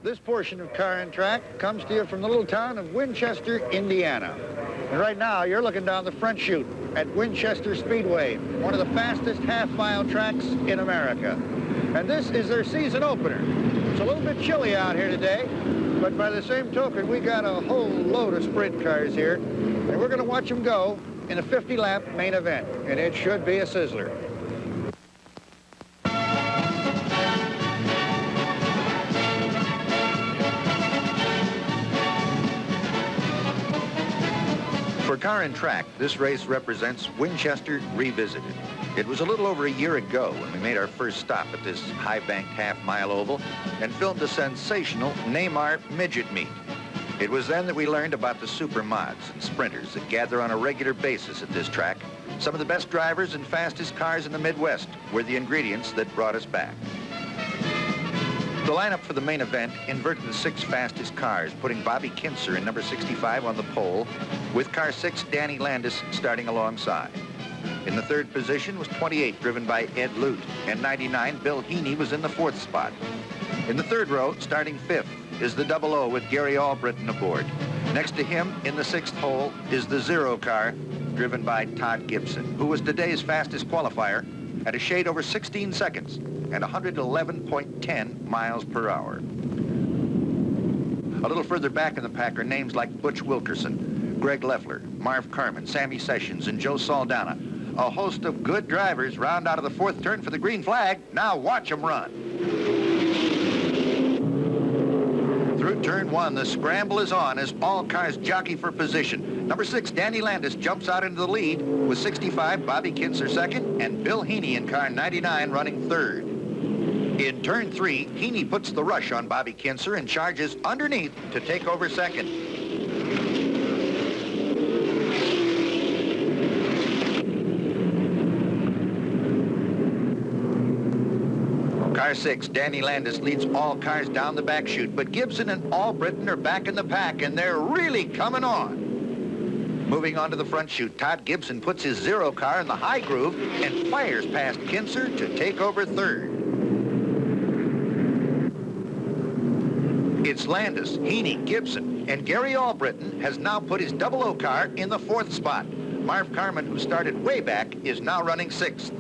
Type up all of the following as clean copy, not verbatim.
This portion of Car&Track comes to you from the little town of Winchester, Indiana. And right now, you're looking down the front chute at Winchester Speedway, one of the fastest half-mile tracks in America. And this is their season opener. It's a little bit chilly out here today, but by the same token, we got a whole load of sprint cars here, and we're going to watch them go in a 50-lap main event, and it should be a sizzler. For Car&Track, this race represents Winchester Revisited. It was a little over a year ago when we made our first stop at this high-banked half-mile oval and filmed a sensational Neymar midget meet. It was then that we learned about the super mods and sprinters that gather on a regular basis at this track. Some of the best drivers and fastest cars in the Midwest were the ingredients that brought us back. The lineup for the main event inverted the 6 fastest cars, putting Bobby Kinser in number 65 on the pole, with car 6, Danny Landis, starting alongside. In the 3rd position was 28, driven by Ed Lute, and 99, Bill Heaney, was in the 4th spot. In the 3rd row, starting 5th, is the 00 with Gary Albritton aboard. Next to him, in the 6th hole, is the 0 car, driven by Todd Gibson, who was today's fastest qualifier at a shade over 16 seconds and 111.10 miles per hour. A little further back in the pack are names like Butch Wilkerson, Greg Leffler, Marv Carmen, Sammy Sessions, and Joe Saldana. A host of good drivers round out of the 4th turn for the green flag. Now watch them run. Through turn 1, the scramble is on as all cars jockey for position. Number 6, Danny Landis, jumps out into the lead with 65, Bobby Kinser 2nd, and Bill Heaney in car 99 running 3rd. In turn 3, Heaney puts the rush on Bobby Kinser and charges underneath to take over 2nd. Car 6, Danny Landis, leads all cars down the back chute, but Gibson and Albritton are back in the pack, and they're really coming on. Moving on to the front chute, Todd Gibson puts his 0 car in the high groove and fires past Kinser to take over 3rd. It's Landis, Heaney, Gibson, and Gary Albritton has now put his 00 car in the 4th spot. Marv Carmen, who started way back, is now running 6th.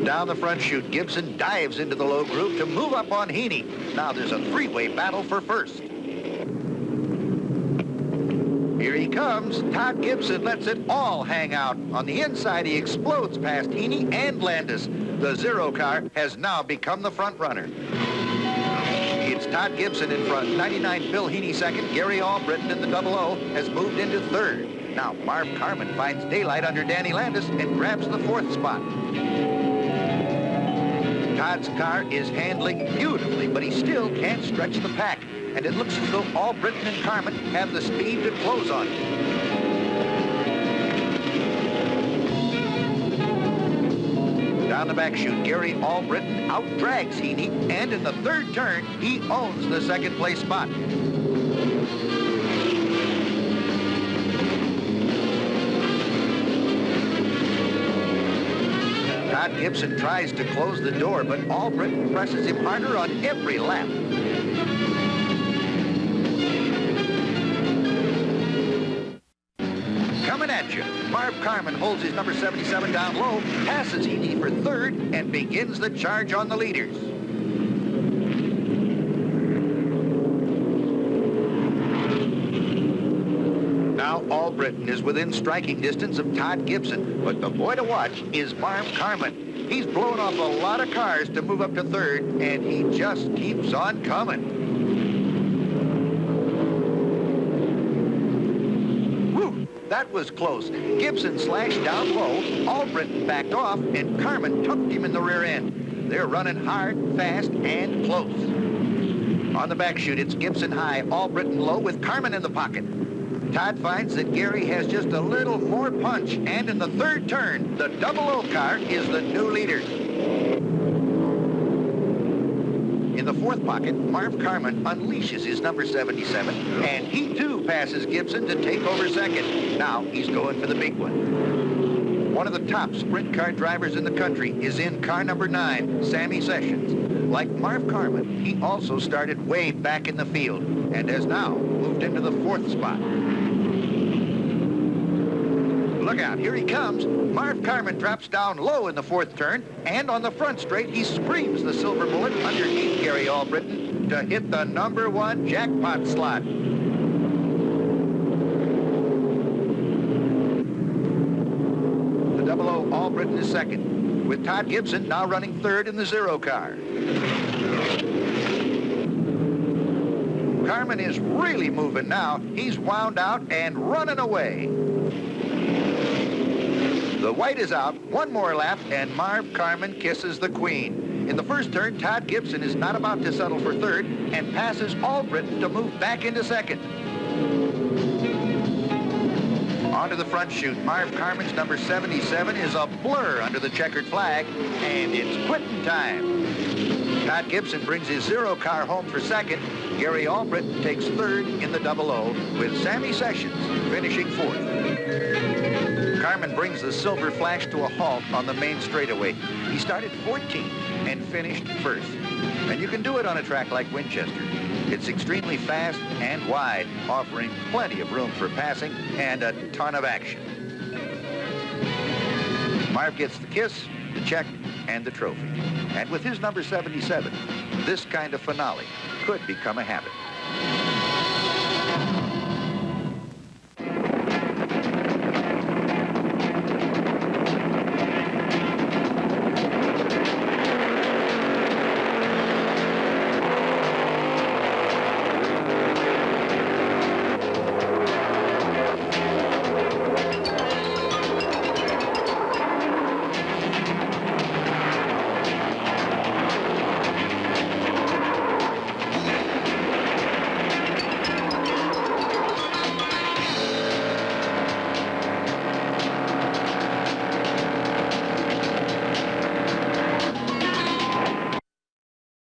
Down the front chute, Gibson dives into the low groove to move up on Heaney. Now there's a 3-way battle for 1st. Here he comes. Todd Gibson lets it all hang out. On the inside, he explodes past Heaney and Landis. The 0 car has now become the front runner. It's Todd Gibson in front. 99, Bill Heaney 2nd. Gary Albritton in the 00 has moved into 3rd. Now Marv Carmen finds daylight under Danny Landis and grabs the 4th spot. Todd's car is handling beautifully, but he still can't stretch the pack. And it looks as though Albritton and Carmen have the speed to close on him. Down the back chute, Gary Albritton outdrags Heaney, and in the 3rd turn, he owns the 2nd place spot. Todd Gibson tries to close the door, but Albritton presses him harder on every lap. Coming at you, Marv Carmen holds his number 77 down low, passes Heaney for 3rd, and begins the charge on the leaders. Now Albritton is within striking distance of Todd Gibson, but the boy to watch is Marv Carmen. He's blown off a lot of cars to move up to 3rd, and he just keeps on coming. Whew, that was close. Gibson slashed down low, Albritton backed off, and Carmen tucked him in the rear end. They're running hard, fast, and close. On the back chute, it's Gibson high, Albritton low with Carmen in the pocket. Todd finds that Gary has just a little more punch, and in the 3rd turn, the 00 car is the new leader. In the 4th pocket, Marv Carmen unleashes his number 77, and he too passes Gibson to take over 2nd. Now he's going for the big one. One of the top sprint car drivers in the country is in car number 9, Sammy Sessions. Like Marv Carmen, he also started way back in the field and has now moved into the 4th spot. Look out, here he comes. Marv Carmen drops down low in the 4th turn, and on the front straight, he screams the silver bullet underneath Gary Albritton to hit the #1 jackpot slot. The 00 Albritton is second, with Todd Gibson now running 3rd in the 0 car. Carmen is really moving now. He's wound out and running away. The white is out, one more lap, and Marv Carmen kisses the queen. In the 1st turn, Todd Gibson is not about to settle for 3rd and passes Albritton to move back into 2nd. Onto the front chute, Marv Carmen's number 77 is a blur under the checkered flag, and it's quitting time. Todd Gibson brings his 0 car home for 2nd. Gary Albritton takes 3rd in the 00, with Sammy Sessions finishing 4th. Carmen brings the silver flash to a halt on the main straightaway. He started 14th and finished 1st. And you can do it on a track like Winchester. It's extremely fast and wide, offering plenty of room for passing and a ton of action. Marv gets the kiss, the check, and the trophy. And with his number 77, this kind of finale could become a habit.